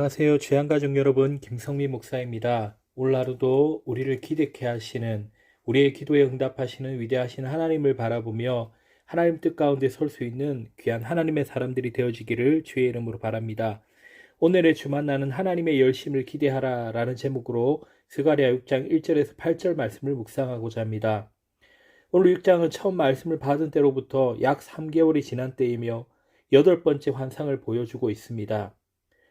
안녕하세요. 주양가족 여러분, 김성민 목사입니다. 오늘 하루도 우리를 기대케 하시는, 우리의 기도에 응답하시는 위대하신 하나님을 바라보며 하나님 뜻 가운데 설 수 있는 귀한 하나님의 사람들이 되어지기를 주의 이름으로 바랍니다. 오늘의 주 만나는 하나님의 열심을 기대하라 라는 제목으로 스가랴 6장 1절에서 8절 말씀을 묵상하고자 합니다. 오늘 6장은 처음 말씀을 받은 때로부터 약 3개월이 지난 때이며 8번째 환상을 보여주고 있습니다.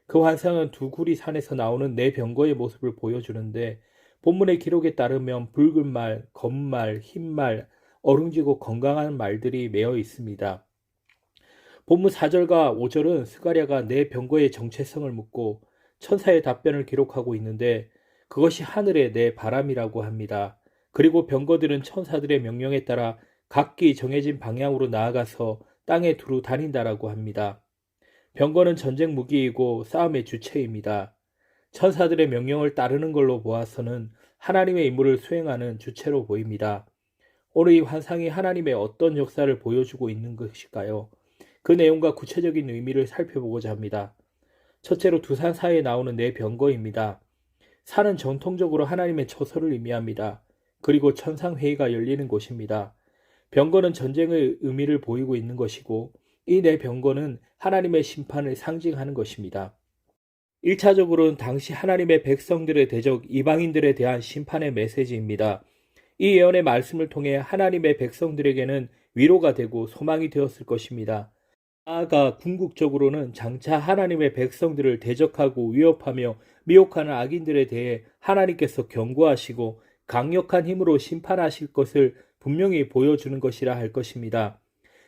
그 환상은 두 구리 산에서 나오는 네 병거의 모습을 보여주는데, 본문의 기록에 따르면 붉은 말, 검은 말, 흰 말, 어룽지고 건강한 말들이 매어 있습니다. 본문 4절과 5절은 스가랴가 네 병거의 정체성을 묻고 천사의 답변을 기록하고 있는데, 그것이 하늘의 네 바람이라고 합니다. 그리고 병거들은 천사들의 명령에 따라 각기 정해진 방향으로 나아가서 땅에 두루 다닌다라고 합니다. 병거는 전쟁 무기이고 싸움의 주체입니다. 천사들의 명령을 따르는 걸로 보아서는 하나님의 임무를 수행하는 주체로 보입니다. 오늘 이 환상이 하나님의 어떤 역사를 보여주고 있는 것일까요? 그 내용과 구체적인 의미를 살펴보고자 합니다. 첫째로 두 산 사이에 나오는 네 병거입니다. 산은 전통적으로 하나님의 처소를 의미합니다. 그리고 천상회의가 열리는 곳입니다. 병거는 전쟁의 의미를 보이고 있는 것이고, 이 네 병거는 하나님의 심판을 상징하는 것입니다. 1차적으로는 당시 하나님의 백성들의 대적 이방인들에 대한 심판의 메시지입니다. 이 예언의 말씀을 통해 하나님의 백성들에게는 위로가 되고 소망이 되었을 것입니다. 나아가 궁극적으로는 장차 하나님의 백성들을 대적하고 위협하며 미혹하는 악인들에 대해 하나님께서 경고하시고 강력한 힘으로 심판하실 것을 분명히 보여주는 것이라 할 것입니다.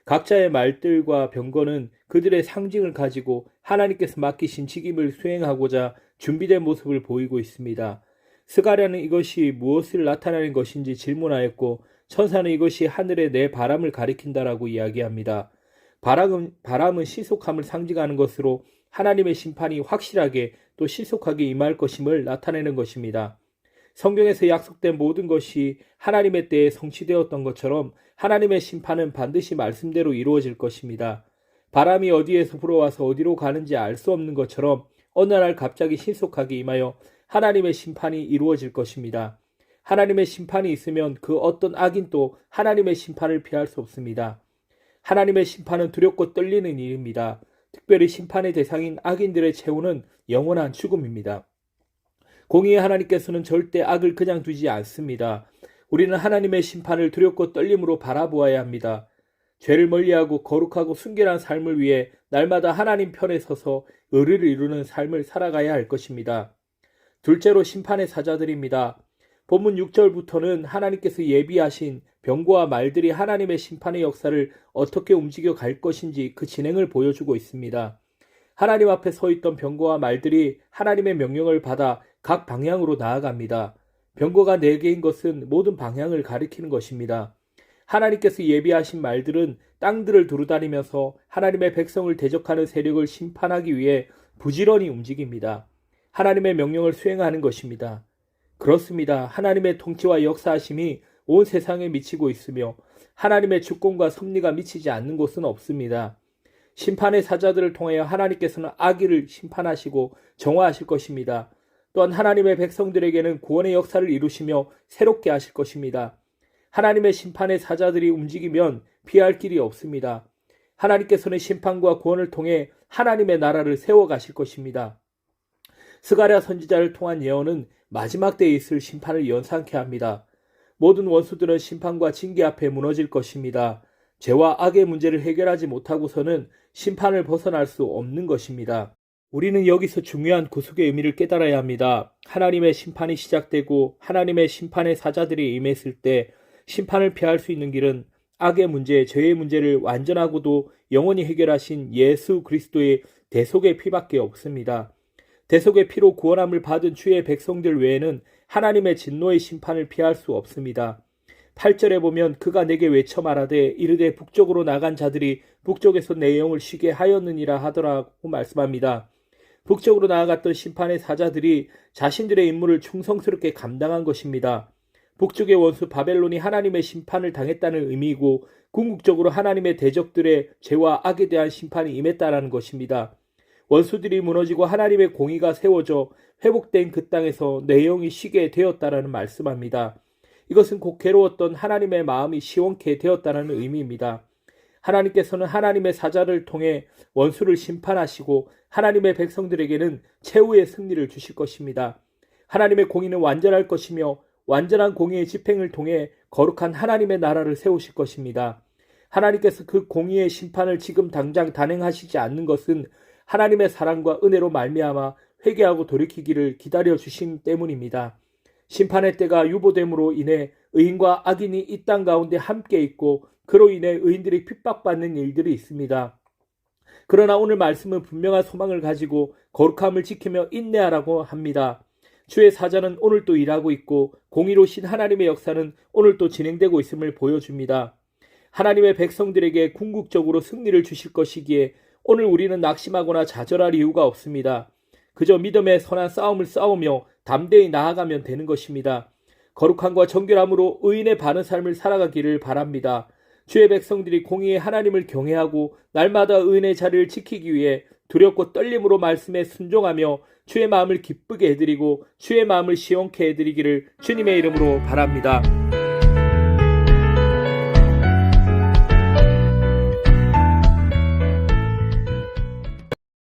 각자의 말들과 병거는 그들의 상징을 가지고 하나님께서 맡기신 직임을 수행하고자 준비된 모습을 보이고 있습니다. 스가랴는 이것이 무엇을 나타내는 것인지 질문하였고, 천사는 이것이 하늘의 네 바람을 가리킨다라고 이야기합니다. 바람은 시속함을 상징하는 것으로 하나님의 심판이 확실하게 또 시속하게 임할 것임을 나타내는 것입니다. 성경에서 약속된 모든 것이 하나님의 때에 성취되었던 것처럼 하나님의 심판은 반드시 말씀대로 이루어질 것입니다. 바람이 어디에서 불어와서 어디로 가는지 알 수 없는 것처럼 어느 날 갑자기 신속하게 임하여 하나님의 심판이 이루어질 것입니다. 하나님의 심판이 있으면 그 어떤 악인도 하나님의 심판을 피할 수 없습니다. 하나님의 심판은 두렵고 떨리는 일입니다. 특별히 심판의 대상인 악인들의 최후는 영원한 죽음입니다. 공의의 하나님께서는 절대 악을 그냥 두지 않습니다. 우리는 하나님의 심판을 두렵고 떨림으로 바라보아야 합니다. 죄를 멀리하고 거룩하고 순결한 삶을 위해 날마다 하나님 편에 서서 의를 이루는 삶을 살아가야 할 것입니다. 둘째로 심판의 사자들입니다. 본문 6절부터는 하나님께서 예비하신 병거와 말들이 하나님의 심판의 역사를 어떻게 움직여 갈 것인지 그 진행을 보여주고 있습니다. 하나님 앞에 서 있던 병거와 말들이 하나님의 명령을 받아 각 방향으로 나아갑니다. 병거가 4개인 것은 모든 방향을 가리키는 것입니다. 하나님께서 예비하신 말들은 땅들을 두루다니면서 하나님의 백성을 대적하는 세력을 심판하기 위해 부지런히 움직입니다. 하나님의 명령을 수행하는 것입니다. 그렇습니다. 하나님의 통치와 역사하심이 온 세상에 미치고 있으며 하나님의 주권과 섭리가 미치지 않는 곳은 없습니다. 심판의 사자들을 통하여 하나님께서는 악의를 심판하시고 정화하실 것입니다. 또한 하나님의 백성들에게는 구원의 역사를 이루시며 새롭게 하실 것입니다. 하나님의 심판의 사자들이 움직이면 피할 길이 없습니다. 하나님께서는 심판과 구원을 통해 하나님의 나라를 세워가실 것입니다. 스가랴 선지자를 통한 예언은 마지막 때에 있을 심판을 연상케 합니다. 모든 원수들은 심판과 징계 앞에 무너질 것입니다. 죄와 악의 문제를 해결하지 못하고서는 심판을 벗어날 수 없는 것입니다. 우리는 여기서 중요한 구속의 의미를 깨달아야 합니다. 하나님의 심판이 시작되고 하나님의 심판의 사자들이 임했을 때 심판을 피할 수 있는 길은 악의 문제, 죄의 문제를 완전하고도 영원히 해결하신 예수 그리스도의 대속의 피밖에 없습니다. 대속의 피로 구원함을 받은 주의 백성들 외에는 하나님의 진노의 심판을 피할 수 없습니다. 8절에 보면 그가 내게 외쳐 말하되 이르되 북쪽으로 나간 자들이 북쪽에서 내 영을 쉬게 하였느니라 하더라고 말씀합니다. 북쪽으로 나아갔던 심판의 사자들이 자신들의 임무를 충성스럽게 감당한 것입니다. 북쪽의 원수 바벨론이 하나님의 심판을 당했다는 의미이고 궁극적으로 하나님의 대적들의 죄와 악에 대한 심판이 임했다라는 것입니다. 원수들이 무너지고 하나님의 공의가 세워져 회복된 그 땅에서 내 영이 쉬게 되었다라는 말씀합니다. 이것은 곧 괴로웠던 하나님의 마음이 시원케 되었다는 의미입니다. 하나님께서는 하나님의 사자를 통해 원수를 심판하시고 하나님의 백성들에게는 최후의 승리를 주실 것입니다. 하나님의 공의는 완전할 것이며 완전한 공의의 집행을 통해 거룩한 하나님의 나라를 세우실 것입니다. 하나님께서 그 공의의 심판을 지금 당장 단행하시지 않는 것은 하나님의 사랑과 은혜로 말미암아 회개하고 돌이키기를 기다려 주심 때문입니다. 심판의 때가 유보됨으로 인해 의인과 악인이 이 땅 가운데 함께 있고 그로 인해 의인들이 핍박받는 일들이 있습니다. 그러나 오늘 말씀은 분명한 소망을 가지고 거룩함을 지키며 인내하라고 합니다. 주의 사자는 오늘도 일하고 있고 공의로우신 하나님의 역사는 오늘도 진행되고 있음을 보여줍니다. 하나님의 백성들에게 궁극적으로 승리를 주실 것이기에 오늘 우리는 낙심하거나 좌절할 이유가 없습니다. 그저 믿음의 선한 싸움을 싸우며 담대히 나아가면 되는 것입니다. 거룩함과 정결함으로 의인의 바른 삶을 살아가기를 바랍니다. 주의 백성들이 공의의 하나님을 경외하고 날마다 의인의 자리를 지키기 위해 두렵고 떨림으로 말씀에 순종하며 주의 마음을 기쁘게 해드리고 주의 마음을 시원케 해드리기를 주님의 이름으로 바랍니다.